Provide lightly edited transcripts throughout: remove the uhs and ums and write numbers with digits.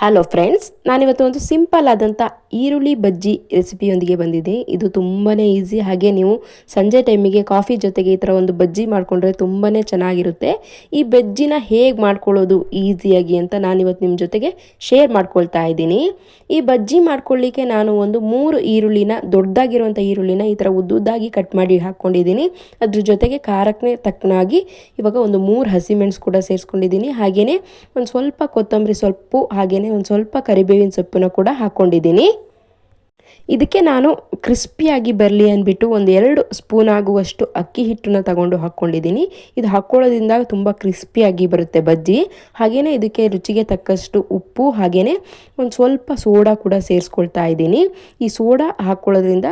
Hello friends, ನಾನಿವತ್ತು ಒಂದು simple ಆದಂಥ ಈರುಳ್ಳಿ ಬಜ್ಜಿ ರೆಸಿಪಿಯೊಂದಿಗೆ ಬಂದಿದ್ದೀನಿ. ಇದು ತುಂಬಾ ಈಸಿ. ಹಾಗೆ ನೀವು ಸಂಜೆ ಟೈಮಿಗೆ ಕಾಫಿ ಜೊತೆಗೆ ಈ ಥರ ಒಂದು ಬಜ್ಜಿ ಮಾಡಿಕೊಂಡ್ರೆ ತುಂಬಾ ಚೆನ್ನಾಗಿರುತ್ತೆ. ಈ ಬಜ್ಜಿನ ಹೇಗೆ ಮಾಡ್ಕೊಳ್ಳೋದು ಈಸಿಯಾಗಿ ಅಂತ ನಾನಿವತ್ತು ನಿಮ್ಮ ಜೊತೆಗೆ ಶೇರ್ ಮಾಡ್ಕೊಳ್ತಾ ಇದ್ದೀನಿ. ಈ ಬಜ್ಜಿ ಮಾಡ್ಕೊಳ್ಳಿಕ್ಕೆ ನಾನು ಒಂದು 3 ಈರುಳ್ಳಿನ, ದೊಡ್ಡದಾಗಿರುವಂಥ ಈರುಳ್ಳಿನ ಈ ಥರ ಉದ್ದುದ್ದಾಗಿ ಕಟ್ ಮಾಡಿ ಹಾಕ್ಕೊಂಡಿದ್ದೀನಿ. ಅದ್ರ ಜೊತೆಗೆ ಖಾರಕ್ಕೆ ತಕ್ಕನಾಗಿ ಇವಾಗ ಒಂದು 3 ಹಸಿಮೆಣಸು ಕೂಡ ಸೇರಿಸ್ಕೊಂಡಿದ್ದೀನಿ. ಹಾಗೆಯೇ ಒಂದು ಸ್ವಲ್ಪ ಕೊತ್ತಂಬರಿ ಸೊಪ್ಪು, ಹಾಗೆಯೇ ಒಂದು ಸ್ವಲ್ಪ ಕರಿಬೇವಿನ ಸೊಪ್ಪನ್ನು ಕೂಡ ಹಾಕ್ಕೊಂಡಿದ್ದೀನಿ. ಇದಕ್ಕೆ ನಾನು ಕ್ರಿಸ್ಪಿಯಾಗಿ ಬರಲಿ ಅಂದ್ಬಿಟ್ಟು ಒಂದು 2 ಸ್ಪೂನ್ ಆಗುವಷ್ಟು ಅಕ್ಕಿ ಹಿಟ್ಟನ್ನು ತಗೊಂಡು ಹಾಕ್ಕೊಂಡಿದ್ದೀನಿ. ಇದು ಹಾಕ್ಕೊಳ್ಳೋದ್ರಿಂದ ತುಂಬ ಕ್ರಿಸ್ಪಿಯಾಗಿ ಬರುತ್ತೆ ಬಜ್ಜಿ. ಹಾಗೆಯೇ ಇದಕ್ಕೆ ರುಚಿಗೆ ತಕ್ಕಷ್ಟು ಉಪ್ಪು, ಹಾಗೆಯೇ ಒಂದು ಸ್ವಲ್ಪ ಸೋಡಾ ಕೂಡ ಸೇರಿಸ್ಕೊಳ್ತಾ ಇದ್ದೀನಿ. ಈ ಸೋಡಾ ಹಾಕ್ಕೊಳ್ಳೋದ್ರಿಂದ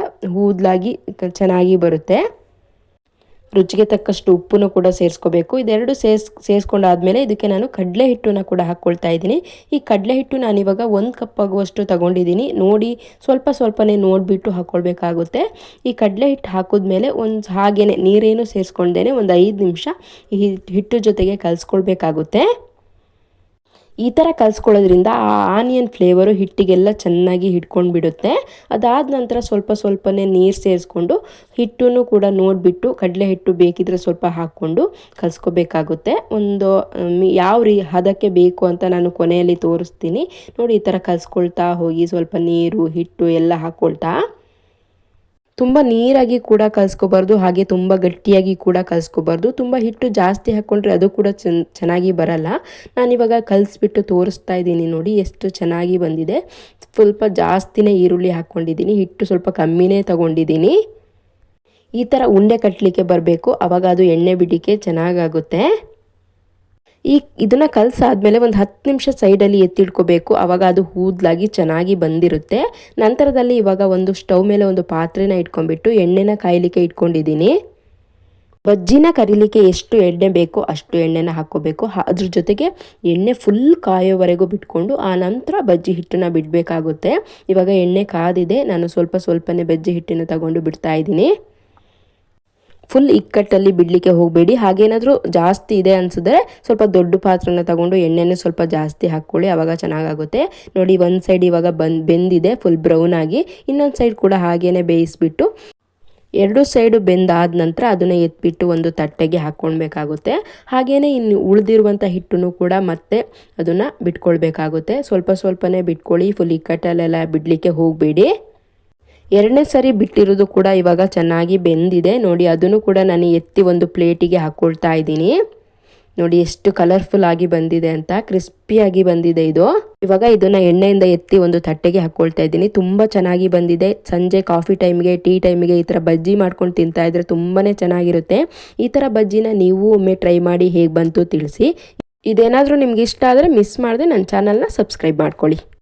ಊದಲಾಗಿ ಚೆನ್ನಾಗಿ ಬರುತ್ತೆ. ರುಚಿಗೆ ತಕ್ಕಷ್ಟು ಉಪ್ಪನ್ನು ಕೂಡ ಸೇರಿಸ್ಕೋಬೇಕು. ಇದೆರಡು ಸೇರಿಸ್ಕೊಂಡಾದ್ಮೇಲೆ ಇದಕ್ಕೆ ನಾನು ಕಡಲೆ ಹಿಟ್ಟನ್ನು ಕೂಡ ಹಾಕ್ಕೊಳ್ತಾ ಇದ್ದೀನಿ. ಈ ಕಡಲೆ ಹಿಟ್ಟು ನಾನಿವಾಗ 1 ಕಪ್ ಆಗುವಷ್ಟು ತಗೊಂಡಿದ್ದೀನಿ. ನೋಡಿ ಸ್ವಲ್ಪನೇ ನೋಡಿಬಿಟ್ಟು ಹಾಕ್ಕೊಳ್ಬೇಕಾಗುತ್ತೆ. ಈ ಕಡಲೆ ಹಿಟ್ಟು ಹಾಕಿದ್ಮೇಲೆ ಹಾಗೇನೆ ನೀರೇನು ಸೇರಿಸ್ಕೊಂಡೇನೆ ಒಂದು 5 ನಿಮಿಷ ಈ ಹಿಟ್ಟು ಜೊತೆಗೆ ಕಲಿಸ್ಕೊಳ್ಬೇಕಾಗುತ್ತೆ. ಈ ಥರ ಕಲಿಸ್ಕೊಳ್ಳೋದ್ರಿಂದ ಆ ಆನಿಯನ್ ಫ್ಲೇವರು ಹಿಟ್ಟಿಗೆಲ್ಲ ಚೆನ್ನಾಗಿ ಹಿಡ್ಕೊಂಡು ಬಿಡುತ್ತೆ. ಅದಾದ ನಂತರ ಸ್ವಲ್ಪನೇ ನೀರು ಸೇರಿಸ್ಕೊಂಡು ಹಿಟ್ಟನ್ನು ಕೂಡ ನೋಡಿಬಿಟ್ಟು ಕಡಲೆ ಹಿಟ್ಟು ಬೇಕಿದ್ರೆ ಸ್ವಲ್ಪ ಹಾಕ್ಕೊಂಡು ಕಲಿಸ್ಕೋಬೇಕಾಗುತ್ತೆ. ಯಾವ ಹದಕ್ಕೆ ಬೇಕು ಅಂತ ನಾನು ಕೊನೆಯಲ್ಲಿ ತೋರಿಸ್ತೀನಿ. ನೋಡಿ, ಈ ಥರ ಕಲಿಸ್ಕೊಳ್ತಾ ಹೋಗಿ ಸ್ವಲ್ಪ ನೀರು, ಹಿಟ್ಟು ಎಲ್ಲ ಹಾಕ್ಕೊಳ್ತಾ. ತುಂಬ ನೀರಾಗಿ ಕೂಡ ಕಲಿಸ್ಕೋಬಾರ್ದು, ಹಾಗೆ ತುಂಬ ಗಟ್ಟಿಯಾಗಿ ಕೂಡ ಕಲಿಸ್ಕೋಬಾರ್ದು. ತುಂಬ ಹಿಟ್ಟು ಜಾಸ್ತಿ ಹಾಕ್ಕೊಂಡ್ರೆ ಅದು ಕೂಡ ಚೆನ್ನಾಗಿ ಬರಲ್ಲ. ನಾನಿವಾಗ ಕಲಿಸ್ಬಿಟ್ಟು ತೋರಿಸ್ತಾ ಇದ್ದೀನಿ. ನೋಡಿ ಎಷ್ಟು ಚೆನ್ನಾಗಿ ಬಂದಿದೆ. ಸ್ವಲ್ಪ ಜಾಸ್ತಿನೇ ಈರುಳ್ಳಿ ಹಾಕ್ಕೊಂಡಿದ್ದೀನಿ, ಹಿಟ್ಟು ಸ್ವಲ್ಪ ಕಮ್ಮಿನೇ ತಗೊಂಡಿದ್ದೀನಿ. ಈ ಥರ ಉಂಡೆ ಕಟ್ಟಲಿಕ್ಕೆ ಬರಬೇಕು, ಆವಾಗ ಅದು ಎಣ್ಣೆ ಬಿಡಿಕೆ ಚೆನ್ನಾಗಾಗುತ್ತೆ. ಇದನ್ನು ಕಲಸಾದ್ಮೇಲೆ ಒಂದು 10 ನಿಮಿಷ ಸೈಡಲ್ಲಿ ಎತ್ತಿಡ್ಕೋಬೇಕು. ಆವಾಗ ಅದು ಊದಲಾಗಿ ಚೆನ್ನಾಗಿ ಬಂದಿರುತ್ತೆ. ನಂತರದಲ್ಲಿ ಇವಾಗ ಒಂದು ಸ್ಟವ್ ಮೇಲೆ ಒಂದು ಪಾತ್ರೆನ ಇಟ್ಕೊಂಡ್ಬಿಟ್ಟು ಎಣ್ಣೆನ ಕಾಯಲಿಕ್ಕೆ ಇಟ್ಕೊಂಡಿದ್ದೀನಿ. ಬಜ್ಜಿನ ಕರಿಲಿಕ್ಕೆ ಎಷ್ಟು ಎಣ್ಣೆ ಬೇಕೋ ಅಷ್ಟು ಎಣ್ಣೆನ ಹಾಕ್ಕೋಬೇಕು. ಅದ್ರ ಜೊತೆಗೆ ಎಣ್ಣೆ ಫುಲ್ ಕಾಯೋವರೆಗೂ ಬಿಟ್ಕೊಂಡು ಆ ನಂತರ ಬಜ್ಜಿ ಹಿಟ್ಟನ್ನು ಬಿಡಬೇಕಾಗುತ್ತೆ. ಇವಾಗ ಎಣ್ಣೆ ಕಾದಿದೆ. ನಾನು ಸ್ವಲ್ಪನೇ ಬಜ್ಜಿ ಹಿಟ್ಟನ್ನು ತಗೊಂಡು ಬಿಡ್ತಾ ಇದ್ದೀನಿ. ಫುಲ್ ಇಕ್ಕಟ್ಟಲ್ಲಿ ಬಿಡಲಿಕ್ಕೆ ಹೋಗಬೇಡಿ. ಹಾಗೇನಾದರೂ ಜಾಸ್ತಿ ಇದೆ ಅನಿಸಿದ್ರೆ ಸ್ವಲ್ಪ ದೊಡ್ಡ ಪಾತ್ರನ ತಗೊಂಡು ಎಣ್ಣೆನೇ ಸ್ವಲ್ಪ ಜಾಸ್ತಿ ಹಾಕ್ಕೊಳ್ಳಿ, ಆವಾಗ ಚೆನ್ನಾಗಾಗುತ್ತೆ. ನೋಡಿ, ಒಂದು ಸೈಡ್ ಇವಾಗ ಬೆಂದಿದೆ ಫುಲ್ ಬ್ರೌನ್ ಆಗಿ. ಇನ್ನೊಂದು ಸೈಡ್ ಕೂಡ ಹಾಗೇನೆ ಬೇಯಿಸ್ಬಿಟ್ಟು 2 ಸೈಡು ಬೆಂದಾದ ನಂತರ ಅದನ್ನು ಎತ್ಬಿಟ್ಟು ಒಂದು ತಟ್ಟೆಗೆ ಹಾಕ್ಕೊಳ್ಬೇಕಾಗುತ್ತೆ. ಹಾಗೆಯೇ ಇನ್ನು ಉಳಿದಿರುವಂಥ ಹಿಟ್ಟನ್ನು ಕೂಡ ಮತ್ತೆ ಅದನ್ನು ಬಿಟ್ಕೊಳ್ಬೇಕಾಗುತ್ತೆ. ಸ್ವಲ್ಪನೇ ಬಿಟ್ಕೊಳ್ಳಿ, ಫುಲ್ ಇಕ್ಕಟ್ಟಲ್ಲೆಲ್ಲ ಬಿಡಲಿಕ್ಕೆ ಹೋಗಬೇಡಿ. 2ನೇ ಸರಿ ಬಿಟ್ಟಿರೋದು ಕೂಡ ಇವಾಗ ಚೆನ್ನಾಗಿ ಬೆಂದಿದೆ. ನೋಡಿ, ಅದನ್ನು ಕೂಡ ನಾನು ಎತ್ತಿ ಒಂದು ಪ್ಲೇಟಿಗೆ ಹಾಕ್ಕೊಳ್ತಾ ಇದ್ದೀನಿ. ನೋಡಿ ಎಷ್ಟು ಕಲರ್ಫುಲ್ ಆಗಿ ಬಂದಿದೆ ಅಂತ, ಕ್ರಿಸ್ಪಿಯಾಗಿ ಬಂದಿದೆ ಇದು. ಇವಾಗ ಇದನ್ನು ಎಣ್ಣೆಯಿಂದ ಎತ್ತಿ ಒಂದು ತಟ್ಟೆಗೆ ಹಾಕ್ಕೊಳ್ತಾ ಇದ್ದೀನಿ. ತುಂಬ ಚೆನ್ನಾಗಿ ಬಂದಿದೆ. ಸಂಜೆ ಕಾಫಿ ಟೈಮ್ಗೆ, ಟೀ ಟೈಮಿಗೆ ಈ ಥರ ಬಜ್ಜಿ ಮಾಡ್ಕೊಂಡು ತಿಂತಾ ಇದ್ರೆ ತುಂಬಾ ಚೆನ್ನಾಗಿರುತ್ತೆ. ಈ ಥರ ಬಜ್ಜಿನ ನೀವು ಒಮ್ಮೆ ಟ್ರೈ ಮಾಡಿ ಹೇಗೆ ಬಂತು ತಿಳಿಸಿ. ಇದೇನಾದರೂ ನಿಮ್ಗೆ ಇಷ್ಟ ಆದರೆ ಮಿಸ್ ಮಾಡದೆ ನನ್ನ ಚಾನಲ್ನ ಸಬ್ಸ್ಕ್ರೈಬ್ ಮಾಡ್ಕೊಳ್ಳಿ.